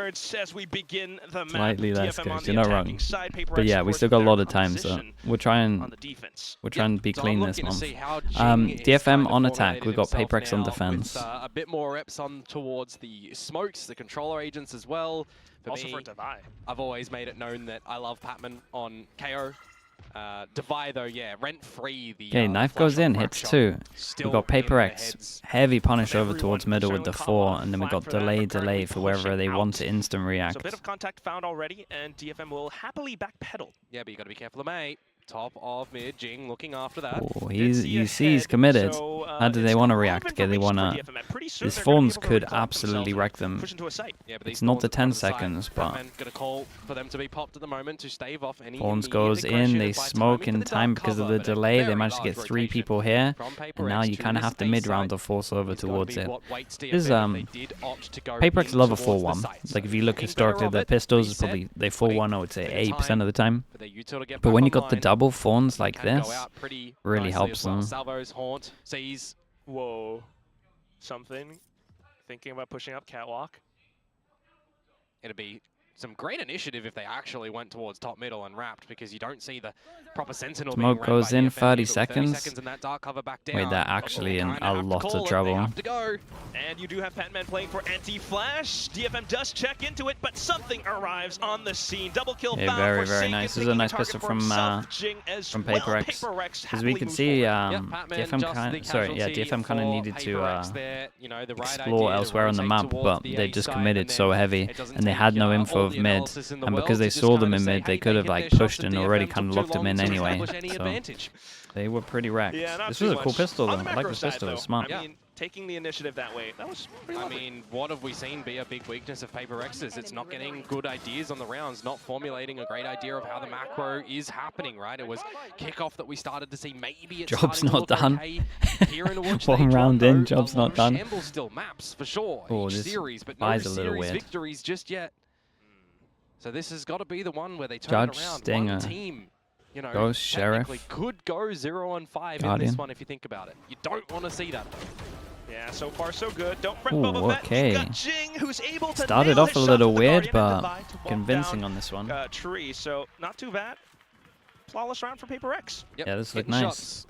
yards as we begin the map. Slightly less, DFM on guys. the You're not attacking wrong. side, PRX, But yeah, of we course, still got a with lot their of time, so position we're trying on the defense. to be clean this month. DFM DFM on attack. We've got PRX on defense. A bit more reps on towards the smokes, the controller agents as well. Also for Divide. I've always made it known that I love Patman on KO. Divide though, yeah, rent-free. Okay, knife goes in, hits 2. We've got PRX, heavy punish over towards middle with the 4, and then we've got delay for wherever they want to instant react. So a bit of contact found already, and DFM will happily backpedal. Yeah, but you got to be careful of mate. Top of mid, Jing looking after that. Oh, you see he's committed. How do they want to react? Okay, they want to... These Thorns could absolutely wreck them. It's not the 10 seconds, but... Gonna call for them to be popped at the moment to stave off any Thorns goes in, they smoke in time because of the delay. They managed to get 3 people here, and now you kind of have to mid-round to force over towards it. This is, PRX love a 4-1. Like, if you look historically, their pistols, probably they 4-1, I would say, 8% of the time. But when you got the double Thorns like this, really helps them. Salvo's haunt sees. Whoa. Something. Thinking about pushing up catwalk. It'd be some great initiative if they actually went towards top middle and wrapped, because you don't see the proper sentinel. Smoke goes in, 30 seconds. 30 seconds and that dark cover back down. Wait, they're actually in a lot of trouble. And you do have Patman playing for anti-flash. DFM does check into it, but something arrives on the scene. Double kill found. Very nice. This is a nice pistol from PRX. As we can see, DFM kind of needed to explore elsewhere on the map, but they just committed so heavy, and they had no info of mid, and because they saw them in mid, they could have like pushed and already kind of locked them in anyway. So they were pretty wrecked. This was a cool pistol though. I like this pistol. It's smart. I mean, taking the initiative that way, that was pretty lovely. I mean, what have we seen be a big weakness of PRX's? It's not getting good ideas on the rounds, not formulating a great idea of how the macro is happening, right? It was kickoff that we started to see. Maybe it's job's not done. Here in the One round in, job's not done. Shambles still maps for sure. Oh, each this series, but no series victories just yet. So this has got to be the one where they turn it around. Stinger. One team, you know, Ghost Sheriff. could go 0-5 in this one if you think about it. You don't want to see that. Yeah, so far so good. Don't fret, okay. Got Jing, who's able to started off a little weird, but convincing on this one. Tree, so not too bad. Flawless round for PRX. Yep. Yeah, this looked nice.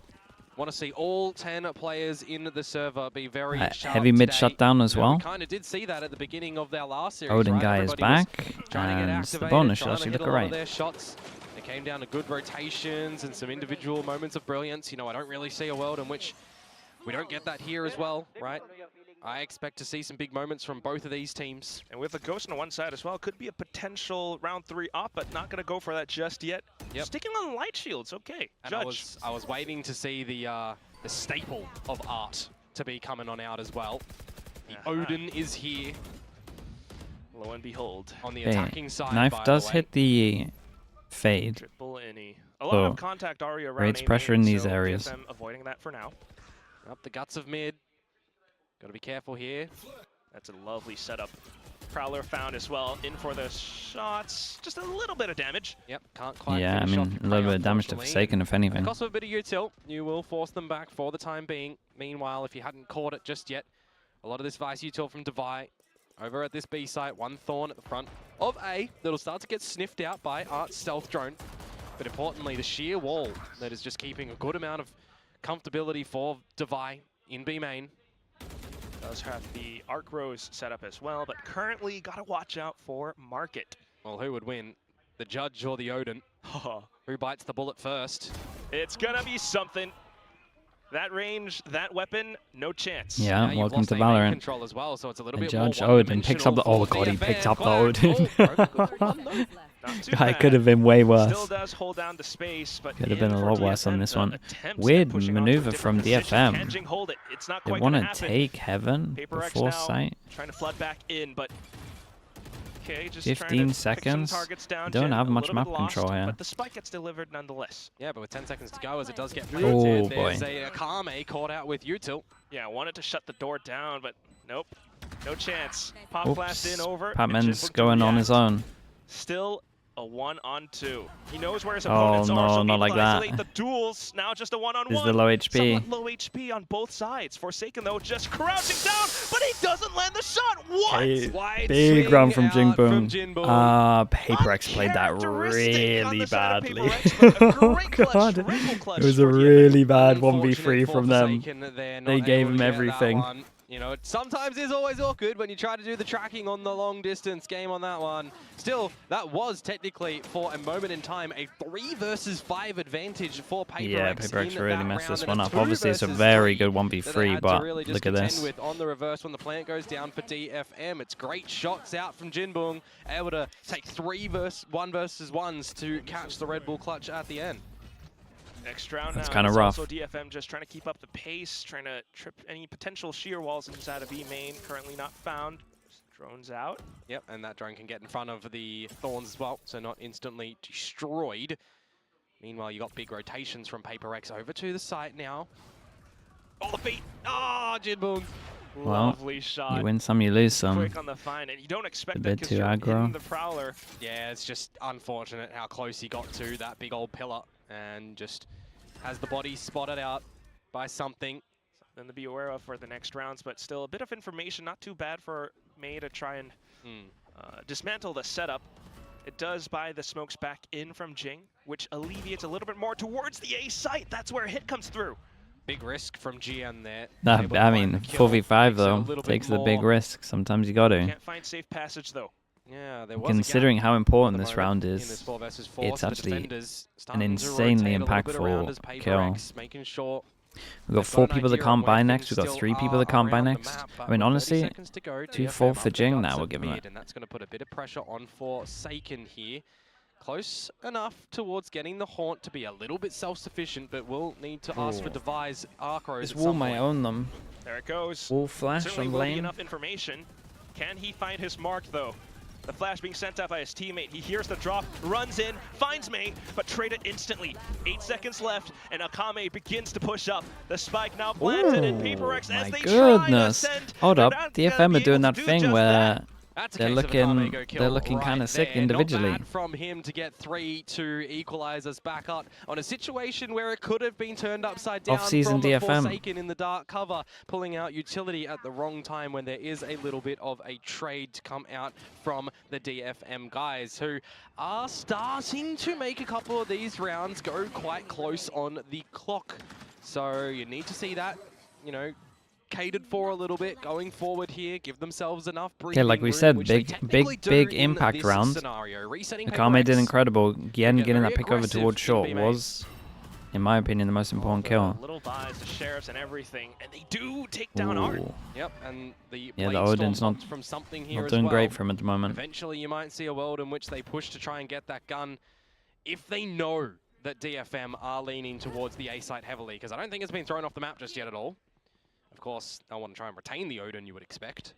Want to see all 10 players in the server be very sharp heavy mid today. shutdown as well. We kind of did see that at the beginning of their last series. Odin right? guy is back, and the bonus should actually look alright. Their shots. They came down to good rotations and some individual moments of brilliance. You know, I don't really see a world in which we don't get that here as well, right? I expect to see some big moments from both of these teams. And with a Ghost on one side as well, could be a potential round 3 up, but not going to go for that just yet. Yep. Sticking on light shields, okay. And I was waiting to see the staple of art to be coming on out as well. The Odin is here. Lo and behold. On the attacking side, knife does hit the fade. Triple innie. A lot of contact already around. Rates pressure in these areas. DFM avoiding that for now. Up the guts of mid. Got to be careful here. That's a lovely setup. Prowler found as well. In for the shots. Just a little bit of damage. Yep, can't quite. Yeah, I mean, a little bit of damage to Forsaken, if anything. Cost of a bit of util. You will force them back for the time being. Meanwhile, if you hadn't caught it just yet, a lot of this Vice util from Devi over at this B site. One Thorn at the front of A that'll start to get sniffed out by Art's stealth drone. But importantly, the sheer wall that is just keeping a good amount of comfortability for Devi in B main. Does have the Arc Rose set up as well, but currently got to watch out for Market. Well, who would win? The Judge or the Odin? Who bites the bullet first? It's gonna be something. That range, that weapon, no chance. Yeah, welcome to Valorant. Control as well, so it's a little bit Judge more Odin picks up the... Oh god, he picked up the Odin. Guy could have been way worse. Still does hold down the space, but could have been a lot worse on this one. Weird maneuver from DFM. They want to take Heaven before sight. Trying to flood back in, but okay, just 15 seconds. Don't have much map control here. But the spike gets delivered nonetheless. Yeah, but with 10 seconds to go, as it does get Oh planted, boy. there's a Kame caught out with util. Yeah, wanted to shut the door down, but nope, no chance. Pop blast in over. Patman's going on his own. Still A 1-on-2. He knows where his Oh, opponents are, so no, not able like to that. isolate the duels. Now just a 1-on-1. This is the low HP. Somewhat low HP on both sides. Forsaken though, just crouching down, but he doesn't land the shot. What? Hey, Wide big swing round from out Jinbong. Jinbong. PRX played that Uncharacteristic on really the side of badly. PRX, but a Oh great clutch, god, triple clutch it was a for DFM. really bad Unfortunate 1v3 for from them. Forsaken that they're They not gave able him to get that everything. one. You know, it sometimes is always awkward when you try to do the tracking on the long distance game on that one. Still, that was technically, for a moment in time, a 3 versus 5 advantage for PRX. Yeah, PRX really messed this one up. 2 Obviously, it's a versus very 3 good that they 1v3, had to but really just look at contend this. with on the reverse when the plant goes down for DFM. It's great shots out from Jinbong, able to take 3 1 versus 1s to catch the Red Bull clutch at the end. Next round That's now kinda is rough. also DFM just trying to keep up the pace, trying to trip any potential shear walls inside of B main. Currently not found. Drones out. Yep, and that drone can get in front of the Thorns as well, so not instantly destroyed. Meanwhile, you got big rotations from PRX over to the site now. Oh, the feet! Ah, Jinbong! Well, Lovely shot. You win some, you lose some. Quick on the find, and you don't expect A that bit because too you're aggro. in the Prowler. Yeah, it's just unfortunate how close he got to that big old pillar and just has the body spotted out by something. Something to be aware of for the next rounds, but still a bit of information. Not too bad for May to try and dismantle the setup. It does buy the smokes back in from Jing, which alleviates a little bit more towards the A site. That's where a hit comes through. Big risk from GN there. Nah, Able to I find mean, the kill. 4v5 Makes it a though, little bit takes the big more- risk. Sometimes you got to. Can't find safe passage though. Yeah, there was Considering how a important gap this at the moment round in this is, 4 versus 4, it's so the actually defenders an starting to insanely rotate a little bit around as impactful kill. PRX making sure We've got they've 4 an people that idea can't of where buy things next. We've got still 3 people that are can't buy around the next. map, but I mean, with 30 honestly, seconds to go, 2-4 DFM for up the Jing guts now at we're giving mid, it. and that's going to put a bit of pressure on Forsaken here. Close enough towards getting the Haunt to be a little bit self-sufficient, but we'll need to ask for devise Arcros This at wall some might point. own them. There it goes. Wall flash Certainly on will be lane. enough information. Can he find his mark though? The flash being sent out by his teammate. He hears the drop, runs in, finds May, but traded instantly. 8 seconds left, and Akame begins to push up. The spike now planted in PRX as they try to goodness. ascend. Hold They're up, not gonna DFM be are doing able that to do thing just where that. That's a they're case of a Kame looking kill kind right of sick there. individually. Not bad from him to get 3 to equalize us back up on a situation where it could have been turned upside down Off-season from DFM. Forsaken in the dark cover, pulling out utility at the wrong time when there is a little bit of a trade to come out from the DFM guys, who are starting to make a couple of these rounds go quite close on the clock. So you need to see that, you know, catered for a little bit going forward here, give themselves enough breathing like we room, said, which they big technically do big in impact this round. scenario. Resetting Akame did PRX. incredible. Yen get getting very that pick over aggressive towards in short B main. was, in my opinion, the most important kill. Little buys, the sheriffs and everything, and they do take down Art. Ooh. Yep, and the Yeah, the Blade Storm Odin's not- popped from something here Not as doing well. great for him at the moment. Eventually, you might see a world in which they push to try and get that gun if they know that DFM are leaning towards the A site heavily, because I don't think it's been thrown off the map just yet at all. Of course, they'll want to try and retain the Odin, you would expect.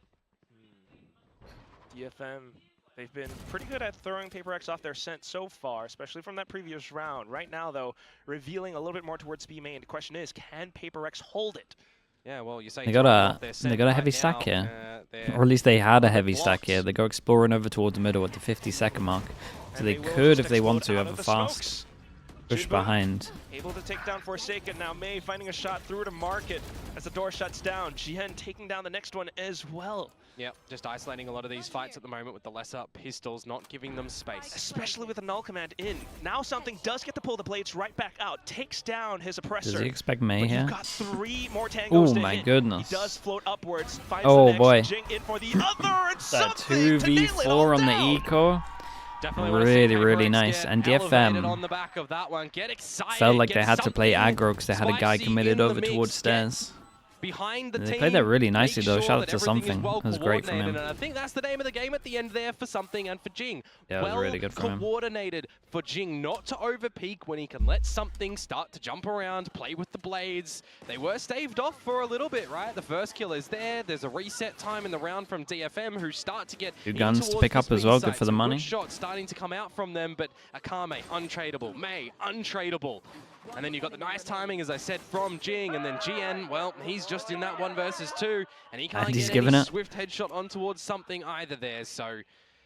DFM, they've been pretty good at throwing PRX off their scent so far, especially from that previous round. Right now, though, revealing a little bit more towards B main. The question is, can PRX hold it? Yeah, well, you say They throw got off a their scent heavy right stack now, here, they're or at least they had a bit heavy stack here. blocked. They go exploring over towards the middle at the 50-second mark, so And they will could, just if they want explode to, out have of a the fast smokes. push Jinbong behind. able to take down Forsaken. Now May finding a shot through to Market as the door shuts down. Jihen taking down the next one as well. Yep, just isolating a lot of these fights at the moment with the lesser pistols, not giving them space. Especially with the null command in. Now something does get to pull the blades right back out. Takes down his oppressor. Does he expect May But here? you've got 3 more tangos Oh to my hit. goodness. He does float upwards. Finds Oh the next. boy. Jing in for the other. And That something to nail it all 2v4 on the down. eco. Definitely wanna see Really PRX nice. get And elevated DFM on the back of that one. Get excited, felt like get they had to play something aggro because they had a guy spicy committed in the over mix, towards get stairs. behind the They team. played that really nicely make though. sure Shout out that to everything is Something. well That was great from coordinated, him. And I think that's the name of the game at the end there for Something and for Jing. Yeah, it was well really good from him. coordinated for Jing not to overpeak when he can let Something start to jump around, play with the blades. They were staved off for a little bit, right? The first kill is there. There's a reset time in the round from DFM who start to get 2 in guns to towards pick the up as speed well. side. Good for the Some money. Good shots starting to come out from them, but Akame, untradeable. May, untradeable. And then you got the nice timing, as I said, from Jing, and then GN, well, he's just in that 1 versus 2, and he can't And he's get given any it. swift headshot on towards Something either there, so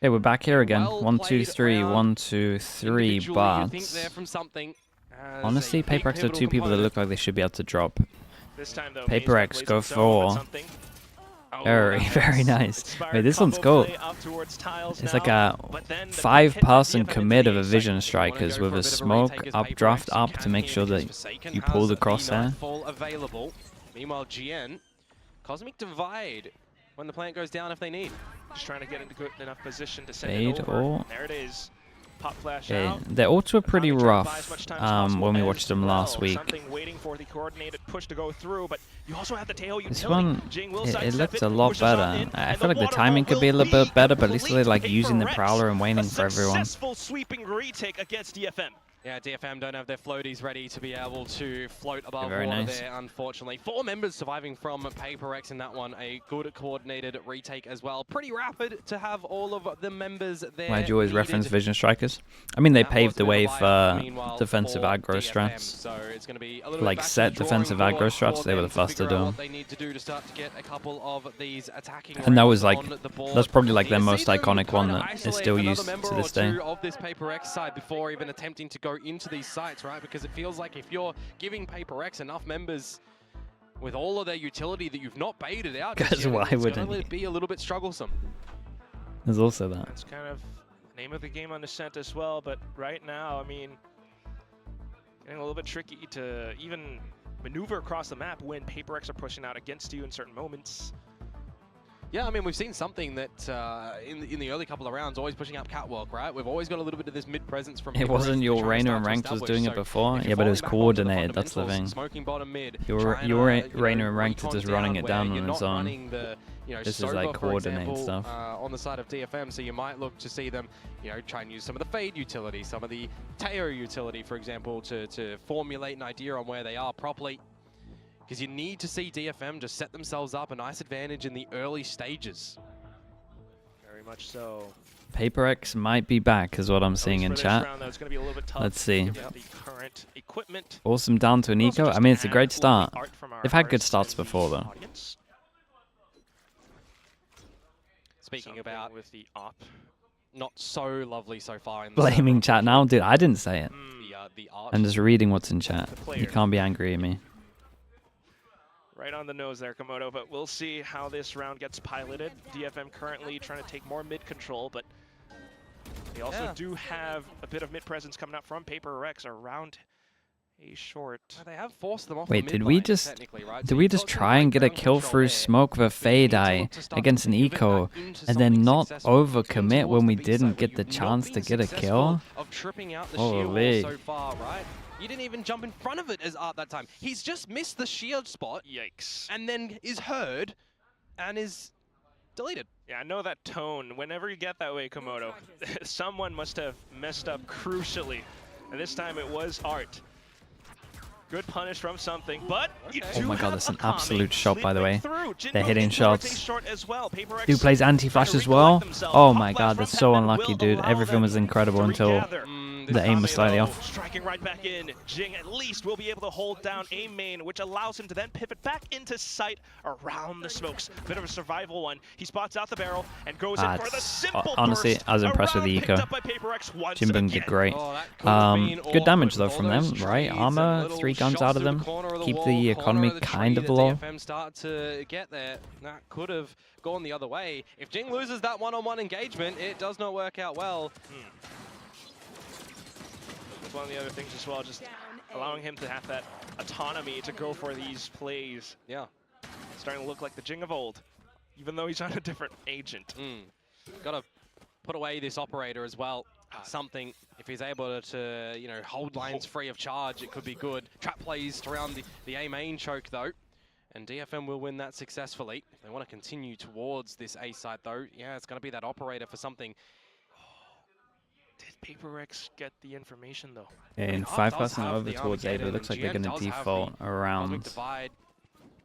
Okay, we're back here again. Well 1, 2, played 3, round. 1, 2, 3, Individually, but you think they're from something as honestly, a big PRX are pivotal two people that component. look like they should be able to drop. This time, though, PRX go for Oh, very, nice. very nice. Inspired Wait, this one's combo gold. play up towards tiles It's now, like a but then the 5-person hit to DFM commit into of the a vision site. strikers Wanna with go a for bit of smoke retake as updraft PRX up to can make here sure because that Forsaken you has pull the the crosshair. Nightfall available. Meanwhile, GN, Cosmic Divide when the plant goes down if they need. Just trying to get into good enough position to send Fade it over. or... There it is. Pop flash Okay, out. their ults were pretty Economic trying to buy as rough much time as possible when we as watched them last well. week. Something waiting for the coordinated push to go through, but you also have the tail utility. This one, Jing will it sidestep looks a lot pushes on better. in, I and feel like the waterfall timing could be a will little bit better, but at least complete they're like using the PRX. Prowler and waiting A for everyone. successful sweeping retake against DFM. Yeah, DFM don't have their floaties ready to be able to float above Very water nice. there, unfortunately. 4 members surviving from PRX in that one. A good coordinated retake as well. Pretty rapid to have all of the members there. Why do you always needed. reference Vision Strikers? I mean, they That paved was a the bit way of a for buyout, meanwhile, defensive for aggro DFM. strats. So it's going to be a little Like bit back to set the defensive drawing aggro board strats, for they were them the first to figure out do what them. they need to do to start to get a couple of these attacking And that was rounds like, on the board. that's probably like their You most see them iconic one kinda that is isolate still another used member to or this day. two of this PRX side before even attempting to go into these sites, right? Because it feels like if you're giving PRX enough members with all of their utility that you've not baited out, Because why wouldn't it's you? gonna be a little bit strugglesome. There's also that. That's kind of the name of the game on Ascent as well, but right now, I mean, getting a little bit tricky to even maneuver across the map when PRX are pushing out against you in certain moments. Yeah, I mean, we've seen something that in the early couple of rounds, always pushing up catwalk, right? We've always got a little bit of this mid presence from. It wasn't your Reigner and Ranked was doing it before? Yeah, but it was coordinated, that's the thing. Smoking bottom mid. Your Reigner and Ranked are just running it down on its own. This is like coordinated stuff. On the side of DFM, so you might look to see them, try and use some of the fade utility, some of the Teo utility, for example, to formulate an idea on where they are properly. Because you need to see DFM just set themselves up a nice advantage in the early stages. Very much so. PRX might be back, is what I'm seeing in chat. Let's see. The current equipment. Awesome down to an eco. I mean, it's a great start. They've had good starts before, though. Speaking about with the op. Not so lovely so far in the Blaming chat now? Dude, I didn't say it. the art. I'm just reading what's in chat. You can't be angry at me. Right on the nose there, Komodo, but we'll see how this round gets piloted. DFM currently trying to take more mid control, but they also do have a bit of mid presence coming up from PRX around a short. They have forced them off. Wait, the did mid we line, just technically, right? did we just try and get a kill through smoke with a fade eye against an eco and then not overcommit when we didn't get the chance to get a kill? Holy. So far, right? You didn't even jump in front of it as Art that time. He's just missed the shield spot. Yikes. And then is heard and is deleted. Yeah, I know that tone. Whenever you get that way, Komodo, someone must have messed up crucially. And this time it was Art. Good punish from something, but oh my god, that's an absolute shot, by the way. They're hitting shots. Who plays anti-flash as well? Oh my god, that's so unlucky, dude. Everything was incredible until the aim was slightly off. Striking right back in. Jing at least will be able to hold down a main, which allows him to then pivot back into sight around the smokes. Bit of a survival one. He spots out the barrel and goes in for the simple honestly, burst. I was impressed with the eco. Jinbun did great. Good damage though from them, right? Armor, 3 guns out of them. Keep the economy kind of low. DFM start to get there. That could have gone the other way. If Jing loses that one-on-one engagement, it does not work out well. That's one of the other things as well, just allowing him to have that autonomy to go for these plays. Yeah. Starting to look like the Jing of old, even though he's on a different agent. Gotta put away this operator as well. Something, if he's able to, hold lines free of charge, it could be good. Trap plays around the A main choke though, and DFM will win that successfully. If they want to continue towards this A site though, yeah, it's gonna be that operator for something. Did PRX get the information though? Yeah, in 5% over towards A, but it looks like they're gonna default around.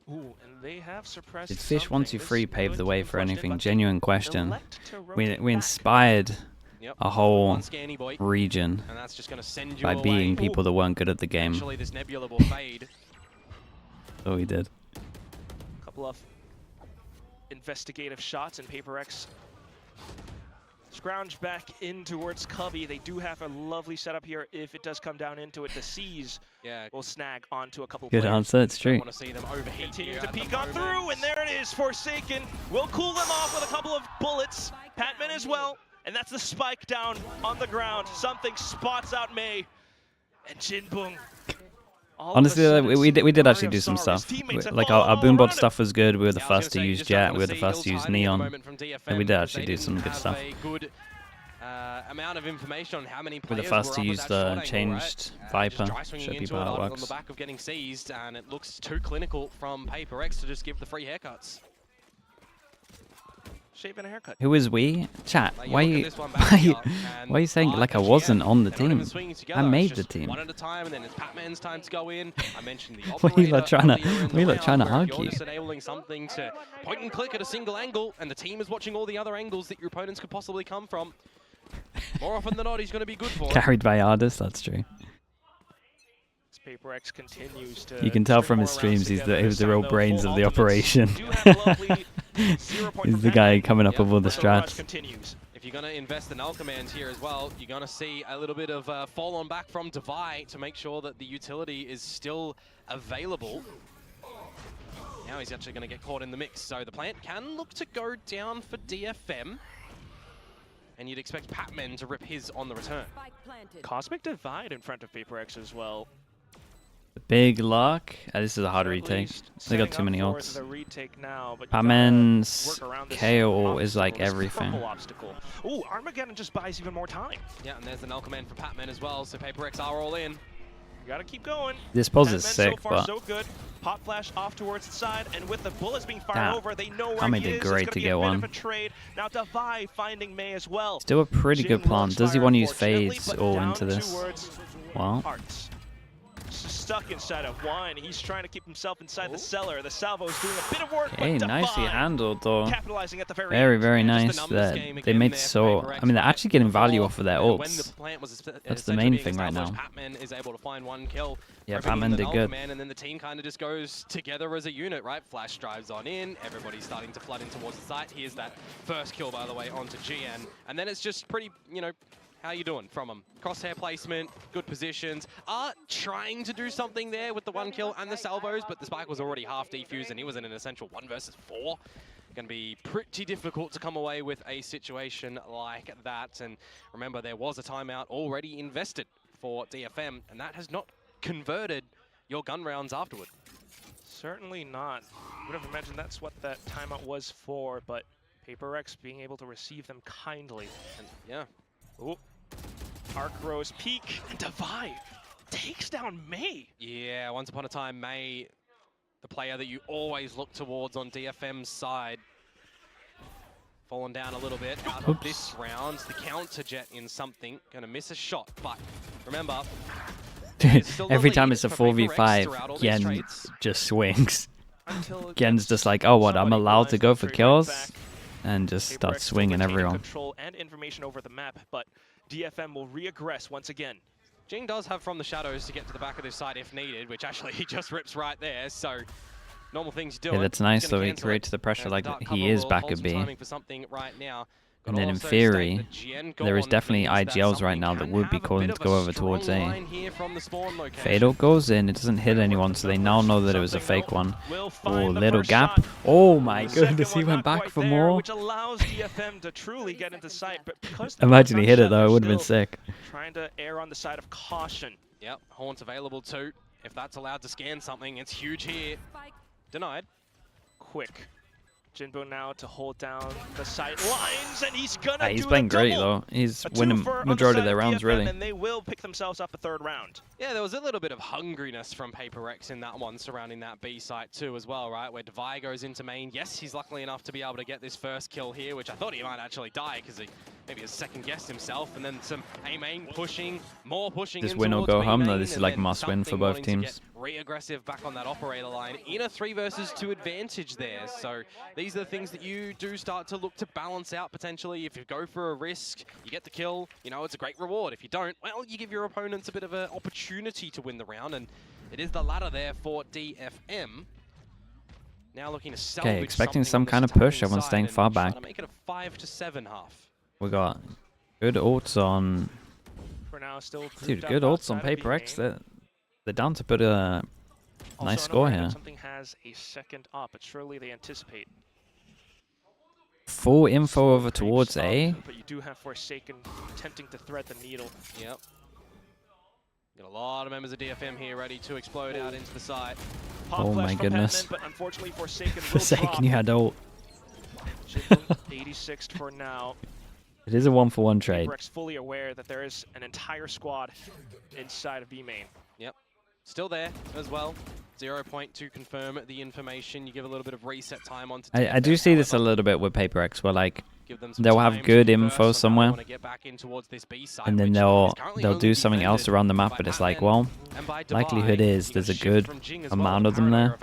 Ooh, and they have suppressed. Did Fish 123 pave the way for anything? Genuine question. We inspired a whole region by beating people that weren't good at the game. So we did. Couple of investigative shots, and PRX Scrounge back in towards Cubby. They do have a lovely setup here. If it does come down into it, the C's will snag onto a couple Good players. answer, it's true. Want to see them overheat. Continue to peek on through, and there it is. Forsaken will cool them off with a couple of bullets. Patman as well, and that's the spike down on the ground. Something spots out May, and Jinbung. Honestly, we did actually do some stuff. Like our boombot stuff was good. We were the first to use Jet. We were the first to use Neon. And we did actually do some good stuff. Amount of information on how many We're the players first to were up use at the that shot angle, changed Viper. Show people how it on works. the back of getting seized, and it looks too clinical from PRX to just give the free haircuts. Shape and a haircut. Who is we? Chat, why are you saying like I wasn't on the team? I made the team. One at a time, and then it's Patman's time to go in. I mentioned the What are you lot trying to argue? You're just enabling something to point and click at a single angle, and the team is watching all the other angles that your opponents could possibly come from. More often than not, he's going to be good for it. Carried by Ardis, that's true. PRX continues to You can tell from his streams he was the real brains of the operation. He's the guy coming up with all the strats. If you're going to invest in Alchemans here as well, you're going to see a little bit of fall on back from Devi to make sure that the utility is still available. Now he's actually going to get caught in the mix, so the plant can look to go down for DFM. And you'd expect Patman to rip his on the return. Cosmic Divide in front of PRX as well. Big luck. This is a hard retake. They got too many ults. Patman's KO is like everything. Ooh, Armageddon just buys even more time. Yeah, and there's an Alchemand for Patman as well, so PRX are all in. You gotta keep going. This pose is sick, so far, but so good. Pop flash off towards the side, and with the bullets being fired over, they know where Kame he did is. great to get one. Now Devi finding May as well. Still a pretty good plan. Does he want to use phase all into this? Well, stuck inside of one. He's trying to keep himself inside the cellar. The salvo is doing a bit of work. hey, nicely handled though. Capitalizing at the Very, very nice. That they made so. I mean, they're actually getting value off of their ults. That's the main thing right now. Patman is able to find one kill. Yeah, Patman did good. And then the team kind of just goes together as a unit, right? Flash drives on in. Everybody's starting to flood in towards the site. Here's that first kill, by the way, onto GN. And then it's just pretty, you know, how you doing from him? Crosshair placement, good positions. Trying to do something there with the one kill and the salvos, but the spike was already half defused and he was in an essential 1 versus 4. Going to be pretty difficult to come away with a situation like that. And remember, there was a timeout already invested for DFM, and that has not converted your gun rounds afterward. Certainly not. I would have imagined that's what that timeout was for, but PRX being able to receive them kindly. And yeah. Ooh. Arc Rose peak, and Devi takes down May. Yeah, once upon a time, May, the player that you always look towards on DFM's side, fallen down a little bit out of this round. The counter jet in something, gonna miss a shot, but remember, every time it's a 4v5, Gen just swings. Gen's just like, oh what, I'm allowed to go for kills? And just start swinging everyone. Control and information over the map, but DFM will reaggress once again. Jing does have from the shadows to get to the back of this side if needed, which actually he just rips right there, so normal things do. Yeah, that's nice though, he creates the pressure like he is back at B. And then in theory, there is definitely IGLs right now that would be calling to go over towards A. Fatal goes in, it doesn't hit anyone, so they now know that it was a fake one. Oh, little gap. Oh my goodness, he went back for more. Which allows DFM to truly get into sight, but because imagine he hit it though, it would have been sick. Trying to err on the side of caution. Yep, Horn's available too. If that's allowed to scan something, it's huge here. Denied. Quick. Jinbo now to hold down the sight lines, and he's gonna he's playing great though. He's winning majority of their rounds, really. And they will pick themselves up a third round. Yeah, there was a little bit of hungriness from PRX in that one surrounding that B site too as well, right? Where Devi goes into main. Yes, he's lucky enough to be able to get this first kill here, which I thought he might actually die because he maybe has second-guessed himself, and then some A main pushing, more pushing. This win or go home though. This is like must win for both teams. Re-aggressive back on that operator line in a 3 versus 2 advantage there. So these are the things that you do start to look to balance out potentially. If you go for a risk, you get the kill, you know, it's a great reward. If you don't, well, you give your opponents a bit of an opportunity to win the round, and it is the latter there for DFM. Now looking to salvage expecting some kind of push. Everyone's staying far back. Make it a 5-7 half. We got good ults on. For now, still Dude, good ults on PRX. They're down to put a nice score here. Something has a second up, but surely they anticipate. Full info over towards A. But you do have Forsaken attempting to thread the needle. Yep. Got a lot of members of DFM here ready to explode out into the side. Oh my goodness. But unfortunately, Forsaken Forsaken, you had ult. 86th for now. It is a 1-for-1 trade. PRX fully aware that there is an entire squad inside of B main. Yep. Still there as well. 0 point to confirm the information. You give a little bit of reset time onto DFM. I do see this a little bit with PRX, where like they'll have good info somewhere, and then they'll do something else around the map, but it's like, well, likelihood is there's a good amount of them there.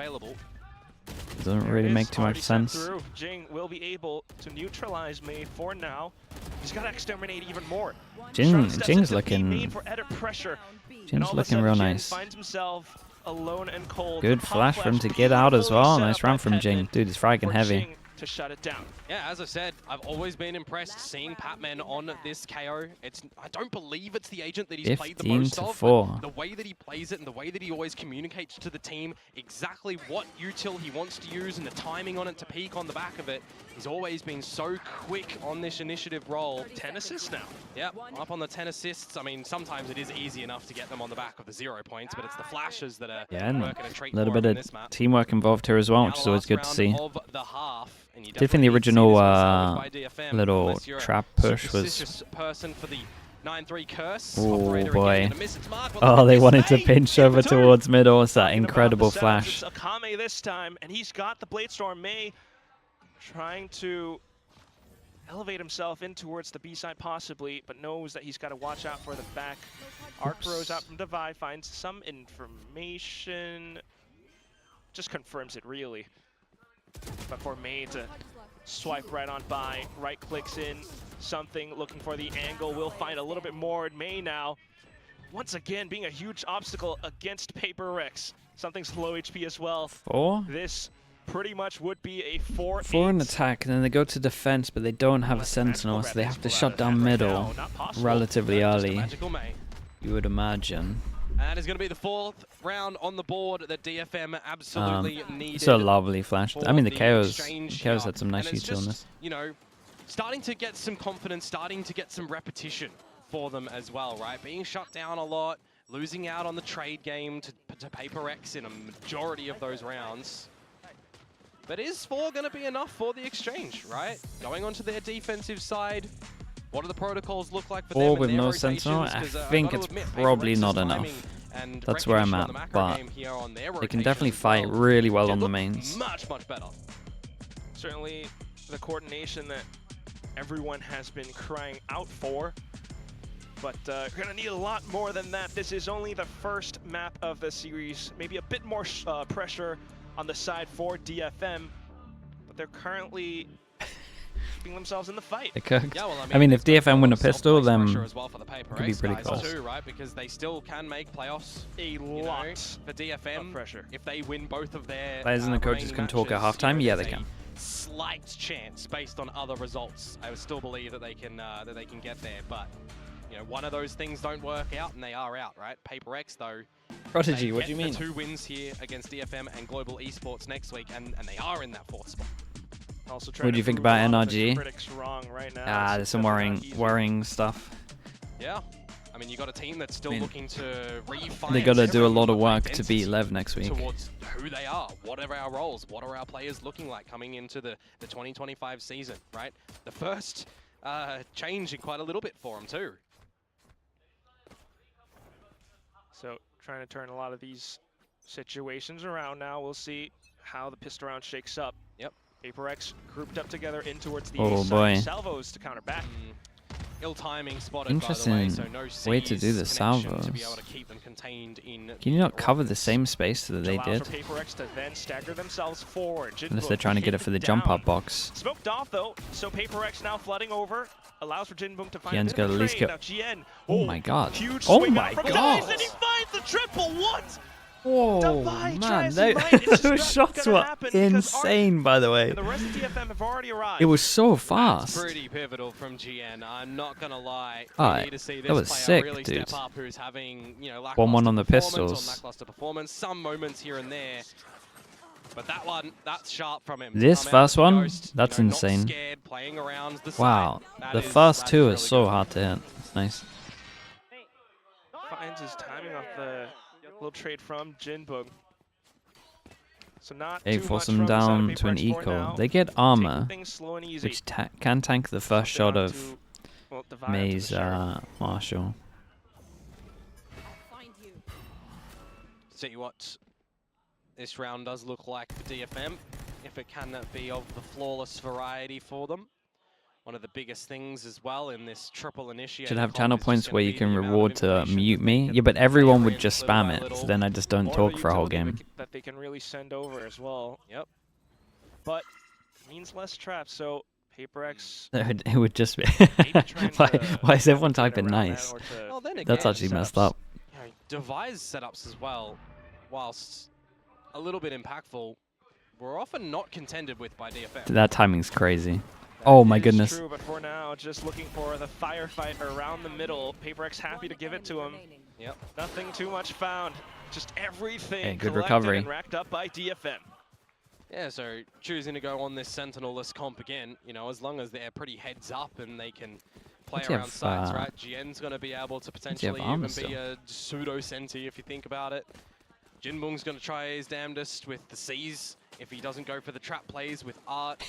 Doesn't really make too much sense. Jing will be able to neutralize Mei for now. He's got to exterminate even more. Jing's looking real nice. Finds himself alone and cold. Good flash for him to get out as well. Nice round from Jing. Dude, he's fragging heavy. To shut it down. Yeah, as I said, I've always been impressed seeing Patman on this KO. I don't believe it's the agent that he's played the most of, but the way that he plays it and the way that he always communicates to the team exactly what util he wants to use and the timing on it to peak on the back of it. He's always been so quick on this initiative role. 10 assists now. Yep, up on the 10 assists. I mean, sometimes it is easy enough to get them on the back of the 0 points, but it's the flashes that are working a treat. A little bit of teamwork involved here as well, which is always good to see. I did think the original little trap push was... Oh boy. Oh, they wanted to pinch over towards middle. It's that incredible flash. Akame this time, and he's got the Bladestorm. Mei trying to elevate himself in towards the B side possibly, but knows that he's got to watch out for the back. Arc throws out from Divide, finds some information. Just confirms it really. But for Mei to swipe right on by, right clicks in, something, looking for the angle, will find a little bit more. Mei now, once again, being a huge obstacle against PRX. Something's low HP as well. 4? This pretty much would be a 4-8. 4 in attack, and then they go to defense, but they don't have a sentinel, so they have to shut down middle relatively early, you would imagine. And it's going to be the 4th round on the board that DFM absolutely needed. It's a lovely flash. I mean, the KOs had some nice util on this. You know, starting to get some confidence, starting to get some repetition for them as well, right? Being shut down a lot, losing out on the trade game to PRX in a majority of those rounds. But is 4 going to be enough for the exchange, right? Going onto their defensive side, what do the protocols look like for them? 4 with no sentinel? I think it's probably not enough. That's where I'm at, but they can definitely fight really well on the mains. Much better. Certainly the coordination that everyone has been crying out for, but we're gonna need a lot more than that. This is only the first map of the series. Maybe a bit more pressure on the side for DFM, but they're currently keeping themselves in the fight. Yeah, well, I mean, if DFM win a pistol, then it could be pretty close. Too, right? Because they still can make playoffs. A lot for DFM. Pressure. If they win both of their players and the coaches can talk at halftime. Yeah, they can. Slight chance based on other results. I would still believe that they can get there, but you know, one of those things don't work out, and they are out, right? PRX though. Prodigy, what do you mean? 2 wins here against DFM and Global Esports next week, and they are in that 4th spot. Also what do you think about NRG? Right now, there's some worrying stuff. Yeah. I mean, you got a team that's still looking to refine. They got to do a lot of work to beat Lev next week. Towards who they are, what are our roles, what are our players looking like coming into the 2025 season, right? The first change in quite a little bit for them too. So trying to turn a lot of these situations around now. We'll see how the pistol round shakes up. Yep. PRX grouped up together in towards the oh boy. Salvos to counter back. Ill timing spotted, interesting by the way, so no way to do the salvos. To be able to keep them contained in Can you not cover the same space that they did? For PRX to then stagger themselves forward. Unless they're trying to get it for the jump up box. Smoked off though, so PRX now flooding over. Allows for Jinboom to find Jien's got to at least now, get... Jien, oh my god. Huge oh my god. And he finds the triple. What? Oh, man, those shots were insane, by the way. And the rest of DFM have already arrived. It was so fast. That's pretty pivotal from GN. I'm not gonna lie. Alright, need to see this that was player sick, really dude. step up, who's having, you know, 1-1 on the performance pistols. lackluster performance, some moments here and there. But that one, that's sharp from him. This first one, that's you know, insane. Not scared, playing around the Wow, side. the first two really is so good. hard to hit. It's nice. Finds his timing off the little trade from Jinbug. So not They too force much them from the side of down to an PRX for eco. now. They get armor, Taking things slow and easy. which can tank the first shot Down of to, well, Divide May's to the Sheriff. Marshall. See what this round does look like for DFM, if it can be of the flawless variety for them. One of the biggest things as well in this triple initiator. Should have channel points where you can reward to mute me. Yeah, but everyone would just spam it, so then I just don't talk for a whole game. That they can really send over as well. Yep. But means less traps, so PRX. It would just be. why is everyone typing nice? Well, then again, That's actually messed up. You know, devise setups as well, whilst a little bit impactful, were often not contended with by DFM. That timing's crazy. Oh my goodness. True, but for now, just looking for the firefight around the middle. PRX happy to give it to him. Yep. Nothing too much found. Just everything Hey, good collected recovery. and racked up by DFM. Yeah, so choosing to go on this Sentinel-less comp again, you know, as long as they're pretty heads up and they can play Does he around have, sides, right? GN's going to be able to potentially armor even be still? a pseudo-senti if you think about it. Jinbung's going to try his damnedest with the C's if he doesn't go for the trap plays with Art.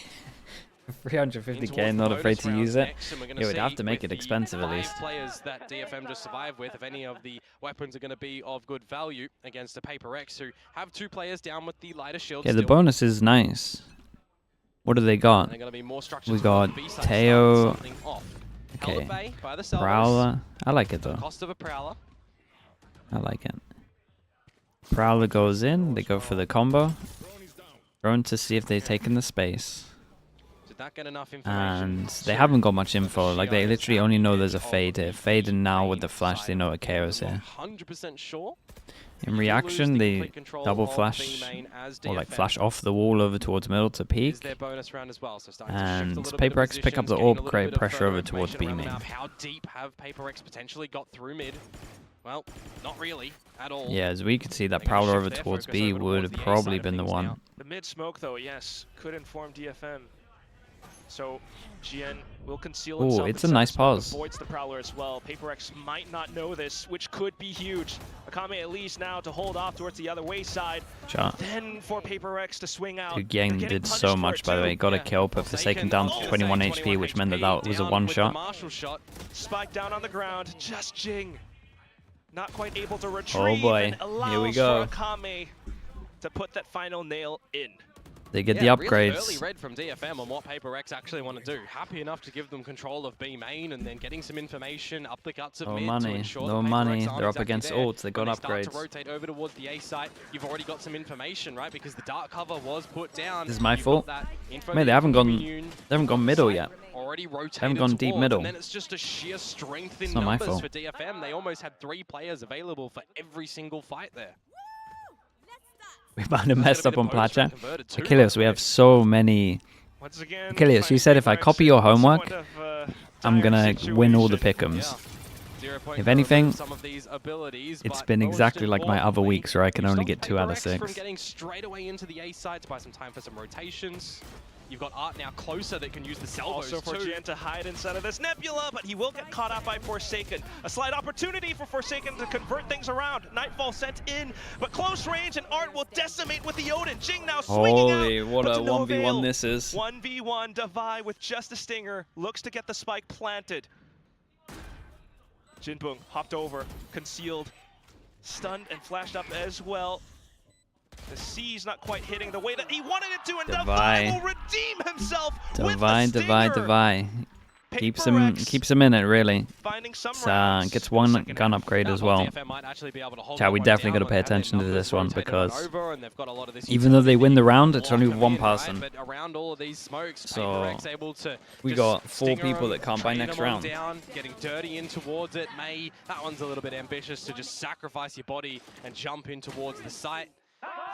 350k, not afraid to use it. Yeah, we'd have to make it expensive at least. Players that DFM just survived with, if any of the weapons are going to be of good value against a PRX who have 2 players down with the lighter shield. Yeah, the bonus is nice. What do they got? We got Teo. Okay. Prowler. I like it though. Cost of a Prowler. I like it. Prowler goes in. They go for the combo. Drone to see if they've taken the space. Did that get enough information? And they haven't got much info. Like, they literally only know there's a fade here. Fade, and now with the flash, they know a KO's here. 100% sure. In reaction, they double flash, or like flash off the wall over towards middle to peak. And PRX pick up the orb, create pressure over towards B main. How deep have PRX potentially got through mid? Well, not really at all. Yeah, as we could see, that Prowler over towards B would have probably been the one. The mid smoke, though, yes, could inform DFM. So GN will conceal himself. Oh, it's a nice pause. Avoids the Prowler as well. PRX might not know this, which could be huge. Akame at least now to hold off towards the other wayside. Shot. Then for PRX to swing out. Dude, Yang did so much, by the way. Got a kill, but Forsaken down to 21 HP, which meant that that was a one-shot. Spike down on the ground. Just Jing. Not quite able to retrieve. Oh boy, here we go. For Akame to put that final nail in. They get the upgrades. Really early read from DFM on what PRX actually want to do. Happy enough to give them control of B main and then getting some information up the guts of mid to ensure no that money. PRX They're up exactly against there. ults. They got When upgrades. Start to rotate over towards the A site. You've already got some information, right? Because the dark cover was put down. This is my fault. Mate, they haven't gone middle yet. Already rotated. Haven't gone deep middle. And then it's just a sheer strength in It's not my numbers fault. for DFM. They almost had 3 players available for every single fight there. We might have messed up on Placha. Achilles, we have so many. Achilles, you said if I copy your homework, I'm gonna win all the pick'ems. If anything, it's been exactly like my other weeks where I can only get 2 out of 6. From getting straight away into the A side to buy some time for some rotations. You've got Art now closer that can use the salvos also for GN to hide inside of this Nebula, but he will get caught out by Forsaken. A slight opportunity for Forsaken to convert things around. Nightfall sent in, but close range, and Art will decimate with the Odin. Jing now swinging out. Holy, what a 1v1 this is. 1v1, Divide with just a stinger. Looks to get the spike planted. Jinbung hopped over, concealed, stunned and flashed up as well. The C's not quite hitting the way that he wanted it to, and Divide will redeem himself with the stinger. Divide. Keeps PRX him in it, really. finding some rounds Gets in the one second gun half. upgrade as well. Chat, we definitely got to pay attention to this one because even though they win the round, it's only one person. So we got 4 people that can't buy next round. Getting dirty in towards it. That one's a little bit ambitious to just sacrifice your body and jump in towards the site.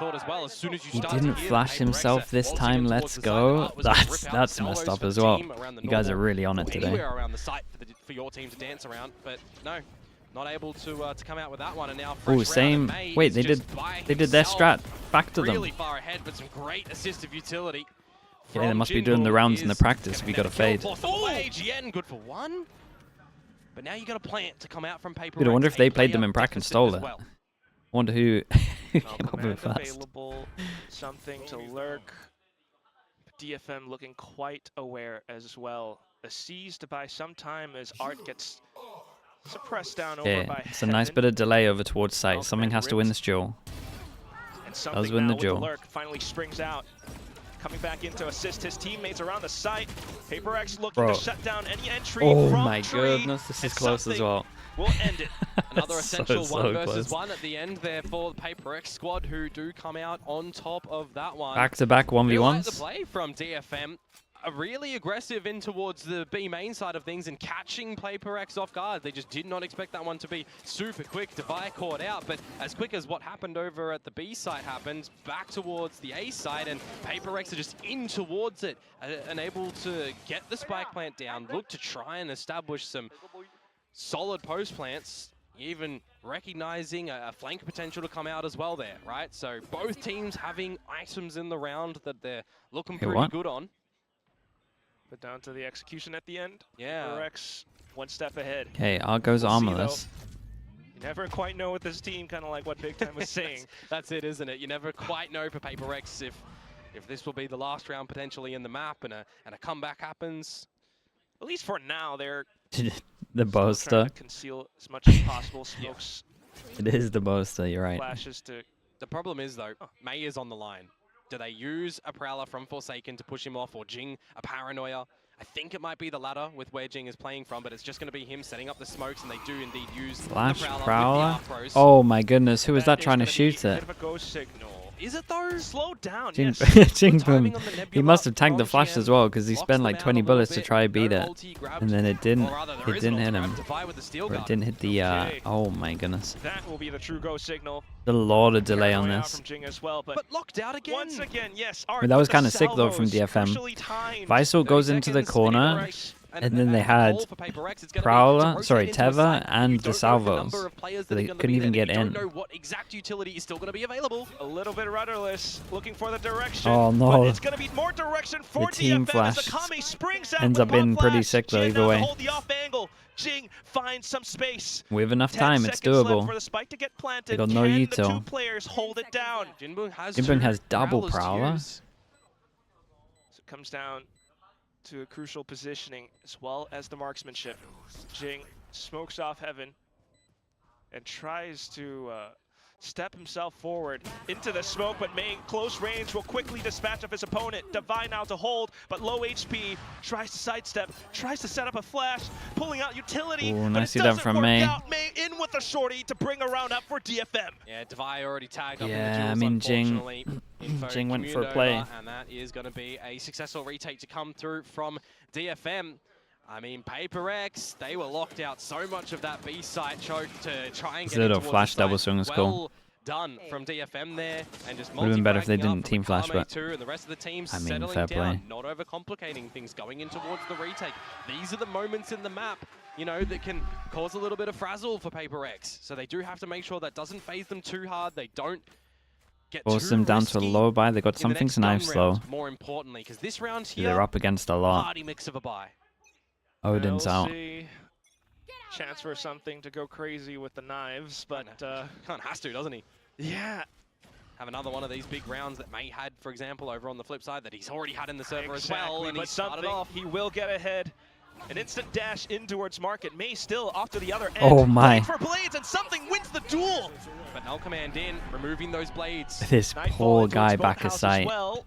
Thought as well, as soon as you He didn't flash himself this time. Let's go. That's messed up as well. You guys are really on it today. Anywhere around the site for your team to dance around, but no, not able to come out with that one. And now oh, same. Wait, they did their strat back to them. Really far ahead, but some great assistive utility. Yeah, they must be doing the rounds in the practice. We got to fade. GN, good for 1. But now you got a plant to come out from PRX. Dude, I wonder if they played them in practice and stole it. Wonder who came up with it first. Available, something to lurk. DFM looking quite aware as well. A seize to buy some time as Art gets suppressed down over by it's a nice bit of delay over towards site. Something has to win this duel. And Does win the duel. Lurk finally springs out. Coming back in to assist his teammates around the site. PRX looking to shut down any entry from my goodness, this is close as well. We'll end it. Another essential 1 versus 1 at the end there for the PRX squad, who do come out on top of that one. Back-to-back 1v1s. Like the play from DFM. Really aggressive in towards the B main side of things and catching PRX off guard. They just did not expect that one to be super quick. Devi caught out, but as quick as what happened over at the B side happened, back towards the A side, and PRX are just in towards it and able to get the spike plant down, look to try and establish some solid post plants, even recognizing a flank potential to come out as well there, right? So both teams having items in the round that they're looking pretty good on. But down to the execution at the end. Yeah. PRX 1 step ahead. Okay, Art goes armorless. You never quite know with this team, kind of like what Big Time was saying. That's it, isn't it? You never quite know for PRX if this will be the last round potentially in the map and a comeback happens. At least for now, they're the boaster. to conceal as much as possible. Smokes. It is the boaster, you're right. Flashes to. The problem is though, Mei is on the line. Do they use a Prowler from Forsaken to push him off, or Jing a Paranoia? I think it might be the latter with where Jing is playing from, but it's just going to be him setting up the smokes, and they do indeed use Flash the Prowler. Oh my goodness, who was that trying to shoot it? Bit of a ghost signal. Is it though? Slow down. Jing, Yes. Jing he must have tanked the flash as well, because he spent like 20 bullets to try and beat it, and then it didn't hit him. Or it didn't hit the. Oh my goodness. That will be the true go signal. A lot of delay on this. From Jing as well, but locked out again. Once again, yes. I mean, that was kind of sick though from DFM. Visor goes into the corner. And then they had Prowler, sorry, Teva, and the salvos. So they couldn't even get in. Don't know what exact utility is still going to be available. A little bit rudderless, looking for the direction. Oh no! But it's going to be more direction for the team DFM flash as Akami springs out ends up being pretty sick though. Either way, hold the off angle. Jing finds some space. With enough time, it's doable. For the spike to get planted. They got no util. The 2 players hold it down. Jinbun has double Prowler. So it comes down to a crucial positioning as well as the marksmanship. Jing smokes off heaven and tries to step himself forward into the smoke, but Mei, close range, will quickly dispatch of his opponent. Devi now to hold, but low HP, tries to sidestep, tries to set up a flash, pulling out utility. Ooh, nice but it doesn't from work Mei. out. Mei in with a shorty to bring a round up for DFM. Yeah, Devi already tagged up in the Yeah, duels, I mean, Jing went for a play. And that is going to be a successful retake to come through from DFM. I mean, PRX, they were locked out so much of that B site choke to try and get Little towards flash the double site. swing was cool. Done from DFM there, and just would have been better if they multi-fragging didn't team flash, but and the rest of the team I mean, settling fair down, play. not overcomplicating things, going in towards the retake. These are the moments in the map, you know, that can cause a little bit of frazzle for PRX. So they do have to make sure that doesn't phase them too hard. They don't get force too them down to a low buy. They got something to knife slow. More importantly, because this round here, they're up against a lot. party mix of a buy. Odin's out. Chance for something to go crazy with the knives, but Khan has to, doesn't he? Yeah. Have another one of these big rounds that Mei had, for example, over on the flip side that he's already had in the server as well, and he started off. He will get ahead. An instant dash in towards market. Mei still off to the other end. Oh my! For blades, and something wins the duel. But no command in, removing those blades. This poor guy back aside. Well.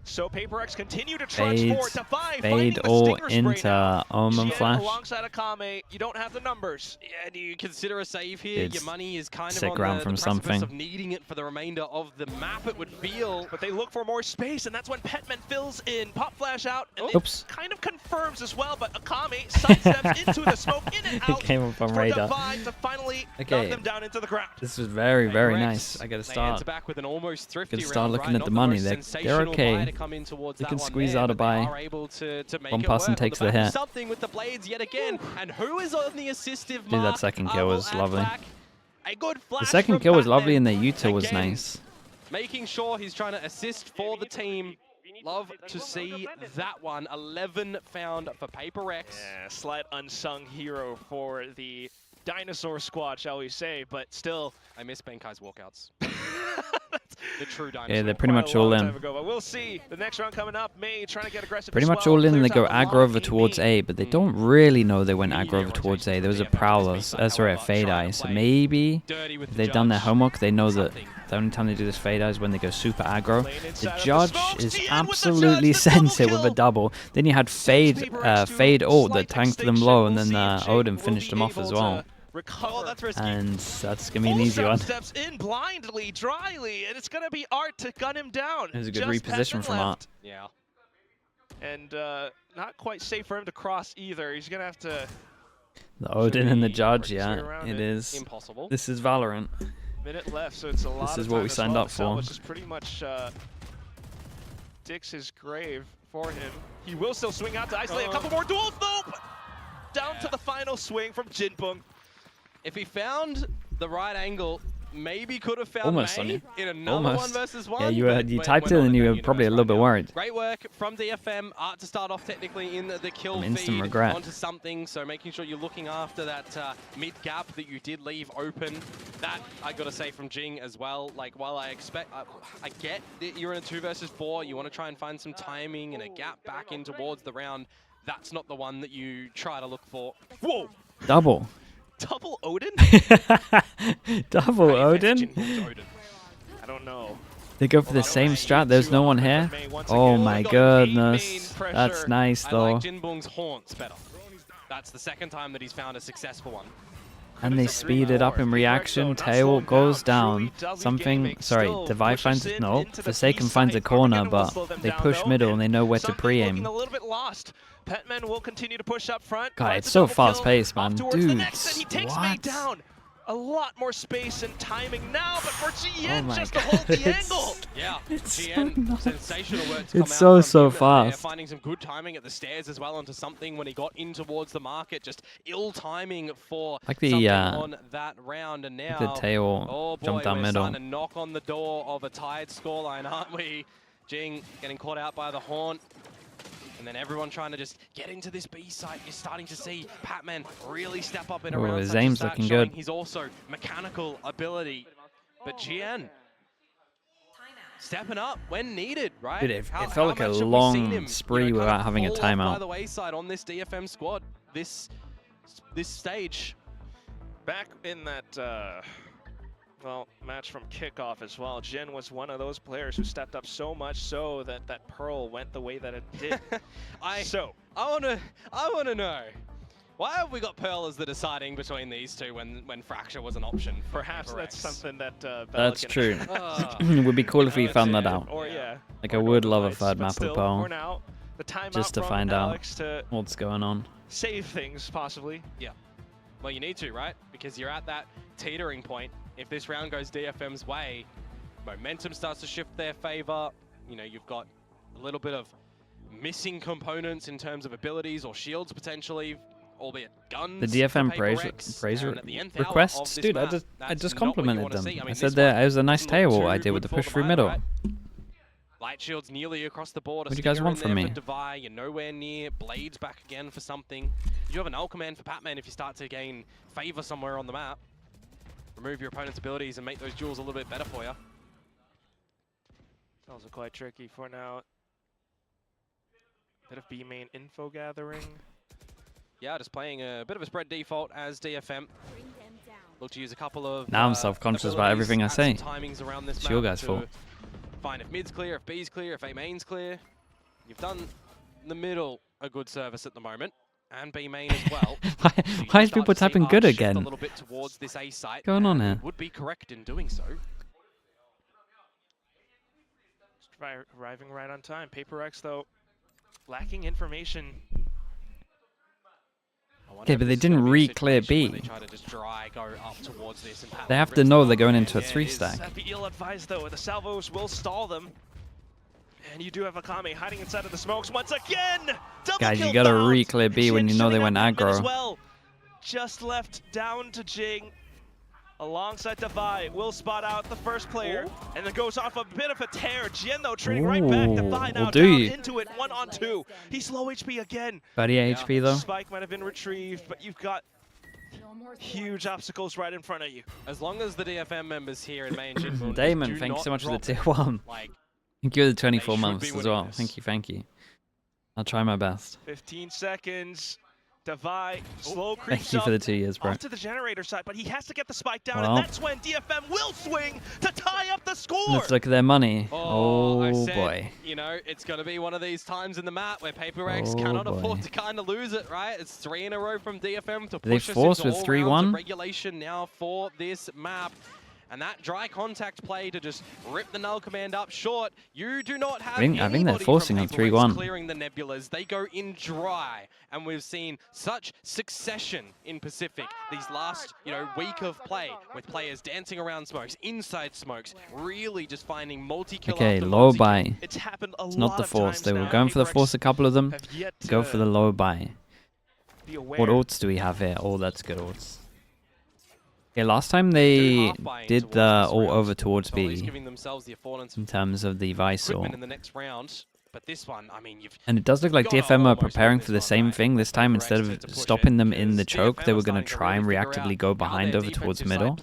So PRX continue to trudge forward. Defy fade all into Omen Flash. Alongside Akame, you don't have the numbers. Yeah, do you consider a save here? It's your money is kind of sick on round the from precipice something. of needing it for the remainder of the map, it would feel. But they look for more space, and that's when Petman fills in. Pop flash out, and Oops. it kind of confirms as well, but Akame sidesteps into the smoke, in and out. It came up on for radar. Defy to finally knock them down into the ground. This is very, very nice. I gotta start. Back with an almost thrifty Gotta start round, looking right? at the money. They're okay. They can squeeze out a buy. One person takes the hit. Something with the blades yet again, and who is on the assistive Dude, that second kill was lovely. A good flash. The second kill was lovely, and the util was nice. Making sure he's trying to assist for the team. Love to see that one. 11 found for PRX. Yeah, slight unsung hero for the dinosaur squad, shall we say, but still. I miss Benkai's walkouts. The true dinosaur. Yeah, they're pretty much all in. But we'll see. The next round coming up, May trying to get aggressive. Pretty much all in, and they go aggro over towards A, but they don't really know they went aggro over towards A. There was a Prowler, sorry, a Fade Eye, so maybe if they've done their homework, they know that the only time they do this Fade Eye is when they go super aggro. The Judge is absolutely sent it with a double. Then you had Fade ult that tanked them low, and then Odin finished them off as well. And that's gonna be an easy one. Steps in blindly, dryly, and it's gonna be Art to gun him down. It was a good reposition from Art. Yeah. And not quite safe for him to cross either. He's gonna have to. The Odin and the Judge, yeah, it is. Impossible. This is Valorant. Minute left, so it's a lot. This is what we signed up for. Which is pretty much Dix's grave for him. He will still swing out to isolate a couple more duels, though. Down to the final swing from Jinbong. If he found the right angle, maybe could have found Almost May in another 1v1. Yeah, you typed it and you were probably a little bit worried. Great work from DFM. Art to start off technically in the kill instant feed regret. onto something, so making sure you're looking after that mid gap that you did leave open. That, I gotta say, from Jing as well. Like, while I expect, I get that you're in a 2 versus 4, you want to try and find some timing and a gap back in towards the round. That's not the one that you try to look for. Whoa! Double. Double Odin? Double Odin? I don't know. They go for the same strat. There's no one here. Oh my goodness. That's nice though. I like Jinbong's haunts better. That's the second time that he's found a successful one. And they speed it up in reaction. Tail goes down. Something, sorry, Devi finds, no, Forsaken finds a corner, but they push middle and they know where to pre-aim. A little bit lost. Petman will continue to push up front. God, it's so fast-paced, man. Dude, what? A lot more space and timing now, but for GN just to hold the angle. Yeah, GN, so sensational work to it's come out so from fast. Finding some good timing at the stairs as well onto something when he got in towards the market. Just ill timing for like the something on that round, and now the tail jumped down middle. We're starting to knock on the door of a tied scoreline, aren't we? Jing getting caught out by the haunt. And then everyone trying to just get into this B site. You're starting to see Patman really step up in a round. His aim's looking good. He's also mechanical ability. But GN stepping up when needed, right? Dude, it felt like a long spree without having a timeout. By the wayside on this DFM squad, this stage. Back in that well, match from kickoff as well, Jin was one of those players who stepped up so much so that that Pearl went the way that it did. I wanna know, why have we got Pearl as the deciding between these two when Fracture was an option? Perhaps that's something that that's true. It would be cool if we found that out. Or yeah. Like I would love a third map of Pearl. Now, the just to find out what's going on. Save things, possibly. Yeah. Well, you need to, right? Because you're at that teetering point. If this round goes DFM's way, momentum starts to shift their favor. You know, you've got a little bit of missing components in terms of abilities or shields potentially, albeit guns. The DFM praise requests, dude, I just complimented them. I said that it was a nice tail I did with the push through middle. Right? Light shields nearly across the board. What do you guys want from me? Devi, you're nowhere near. Blades back again for something. You have an ult command for Patman if you start to gain favor somewhere on the map. Remove your opponent's abilities and make those duels a little bit better for you. It's also quite tricky for now. Bit of B main info gathering. Yeah, just playing a bit of a spread default as DFM. Look to use a couple of. Now I'm self-conscious about everything I say. Timings around this it's your guys' fault. fine if mid's clear, if B's clear, if A main's clear. You've done the middle a good service at the moment, and B main as well. Why is people typing good again? A little bit towards this A site. What's going on here? Would be correct in doing so. Arriving right on time. PRX, though, lacking information. Okay, but they didn't re-clear B. They have to know they're going into a 3-stack. Ill-advised, though. The salvos will stall them. And you do have Akame hiding inside of the smokes once again. Guys, you gotta re-clear B when you know they went aggro. Well. Just left down to Jing. Alongside Devi, will spot out the first player, and then goes off a bit of a tear. Jin, though, trading right back. Devi now down into it, 1-on-2. He's low HP again. 38 HP, though. Spike might have been retrieved, but you've got huge obstacles right in front of you. As long as the DFM members here in main Jinmoon Damon, thank you so much for the tier 1. Thank you for the 24 months as well. Thank you. I'll try my best. 15 seconds. Devi, slow creeps Thank you for the 2 years, bro. off to the generator side, but he has to get the spike down, and that's when DFM will swing to tie up the score. Let's look at their money. I said, boy. You know, it's going to be one of these times in the map where PRX cannot afford to kind of lose it, right? It's 3 in a row from DFM to push us into with all 3-1? rounds of regulation now for this map. And that dry contact play to just rip the null command up short. You do not have I think they're forcing on 3-1. Clearing the nebulas. They go in dry. And we've seen such succession in Pacific these last, week of play with players dancing around smokes, inside smokes, really just finding multi-kill after low buy. It's happened a lot It's not the of force. times They were now. going for the PRX force, a couple of them. Go for the low buy. Be aware. What ults do we have here? Oh, that's good ults. Okay, last time they did the ult over towards B in terms of the Visor. In the next round. But this one, I mean, And it does look like DFM are preparing for the same thing this time. Instead of stopping them in the choke, they were going to try and reactively go behind over towards middle.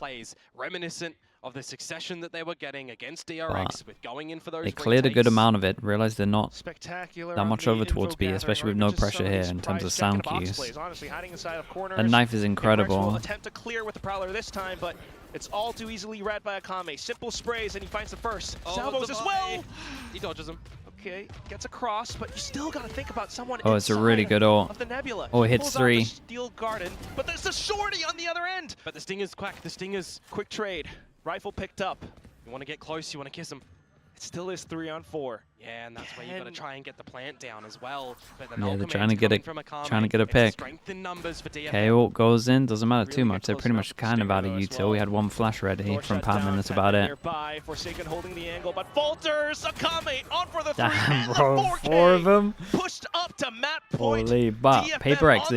Reminiscent of the succession that they were getting against DRX with going in for those they cleared a good retakes. amount of it, realized they're not Spectacular that much over towards B, especially with no pressure here in terms of sound cues. The knife is incredible. Attempt to clear with the Prowler this time, but it's all too easily read by Akame. Simple sprays, and he finds the first. Salvos as well! He dodges him. Okay, gets across, but you still gotta think about someone it's a really good ult. of the Nebula. Oh, it hits 3. Steel Garden, but there's the shorty on the other end! But the Stinger's quack, the Stinger's quick trade. Rifle picked up. You want to get close, you want to kiss him. It still is 3-on-4. Yeah, and that's where you got to try and get the plant down as well. But Yeah, they're trying to get a pick. Okay, ult goes in, doesn't matter too much. They're pretty much kind of out of util. We had 1 flash ready from Pam, and that's about it. Forsaken holding the angle, but falters. Akame on for the 3. Damn, bro, 4 of them. Pushed up to map point. Holy, but PRX,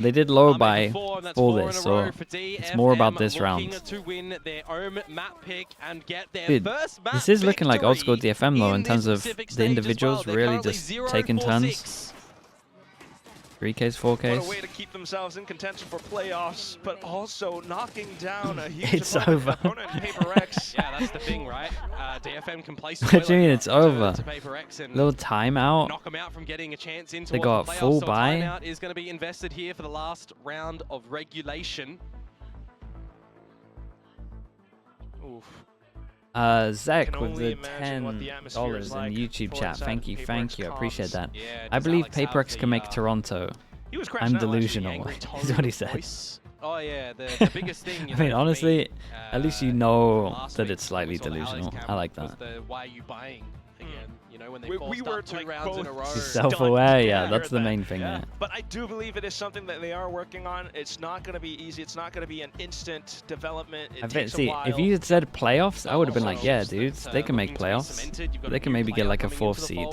they did low buy for this, so it's more about this round. Dude, this is looking like old school DFM though in terms of the individuals really just taking turns. 3Ks, 4Ks. What a way to keep themselves in contention for playoffs, but also knocking down a huge It's over. opponent in PRX. Yeah, that's the thing, right? DFM can place What do you mean it's over? to PRX and little timeout. knock them out from getting a chance into They got the full playoffs. So buy. timeout is going to be invested here for the last round of regulation. Oof. Zach with the $10 in the YouTube chat. Thank you. I appreciate that. Yeah, I believe PRX can make Toronto. I'm delusional, is what he said. Oh yeah, the biggest thing. I mean, honestly, at least you know that it's slightly delusional. I like that. Why are you buying again? You know, when they We were 2 rounds in a row. He's self-aware, yeah, that's the main thing. Yeah. But I do believe it is something that they are working on. It's not going to be easy. It's not going to be an instant development. It takes a while. If you had said playoffs, I would have been like, yeah, dudes, they can make playoffs. They can maybe get like a 4th seed.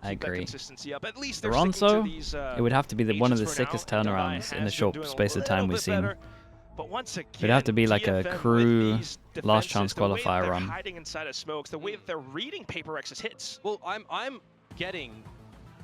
I agree. Toronto, it would have to be one of the sickest turnarounds in the short space of time we've seen. But once again, it'd have to be like a crew last chance qualifier run. Hiding inside of smokes, the way that they're reading PRX's hits. Well, I'm getting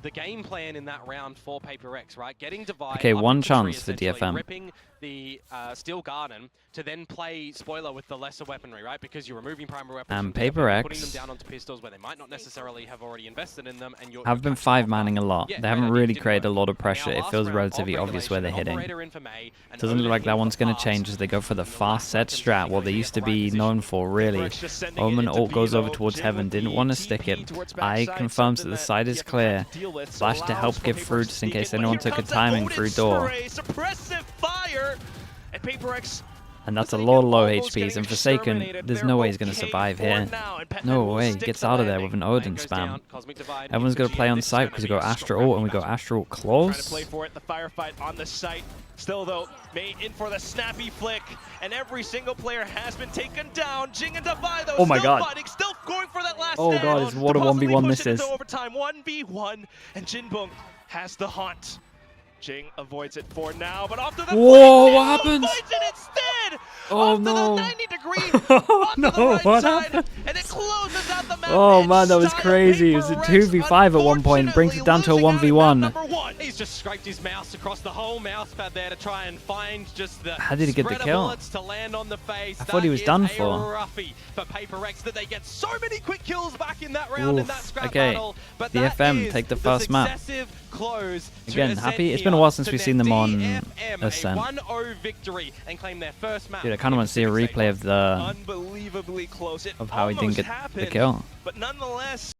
the game plan in that round for PRX, right? Getting Divide. Okay, one infantry, chance for DFM. Ripping the Steel Garden to then play Spoiler with the lesser weaponry, right? Because you're removing primary weapons And from DFM, putting them PRX down onto pistols where they might not necessarily have already invested in them, and you're have been 5-manning a lot. Yeah, they haven't idea, really didn't created a work. lot of And now pressure. It last feels round, relatively Op obvious where they're Regulation, hitting. Operator in for May, and Doesn't look like that Odin one's going to fast. change as they go for the In the fast set last strat, what second, they they used to get the right be position. known for, really. PRX just sending it Omen into ult B, goes over though. towards Jing heaven, with didn't the want to stick TP it. towards I backside, confirms that something the that side is DFM clear. have to deal with, so Flash to allows help for give PRX fruit to just in sneak case in, but anyone here took a comes that timing Odin through door. spray, suppressive fire, and PRX. And that's a lot of low Almost HPs, getting and Forsaken, exterminated. there's They're no way he's going to okay survive for here. now, and Petman No will way, he stick gets the out of there landing. with an Odin Lane goes spam. down, Cosmic Divide Everyone's going into to play GM. on This is site gonna because we be go a Astra scrappy ult and we go battle. Astra ult Trying to close. play for it, the firefight on the site. Still though, May in for the snappy flick, and every single player has been taken down. Jing and Divide though, Oh my still God. fighting, still going for that last Oh stand. God, it's what a To possibly 1v1 push this it into is. overtime, 1v1, and Jinbong has the haunt. Jing avoids it for now, but off to the Whoa, flank, what Jinbong happened? finds it instead! Oh off no. to the 90 degree, onto No, the right what side, happened? and it closes out the map. Oh in man, that was style. crazy. It was a PRX 2v5 at one point, brings it down to a unfortunately losing out in map 1v1. number 1. He's just scraped his mouse across the whole mouse pad there to try and find just the How did he get the spread of kill? bullets to land on the face. I thought he was That done is for. a roughie for PRX that they get so many quick kills back in that round in Oof, that scrap okay. battle. But DFM, that is take the first map. successive close to Again, Ascent happy? It's here been a while since to we've their seen them on DFM, Ascent. a 1-0 victory and claim their first map. Dude, I kind of want to see a replay of the Unbelievably close. It of how he didn't almost get the happened, kill. but nonetheless.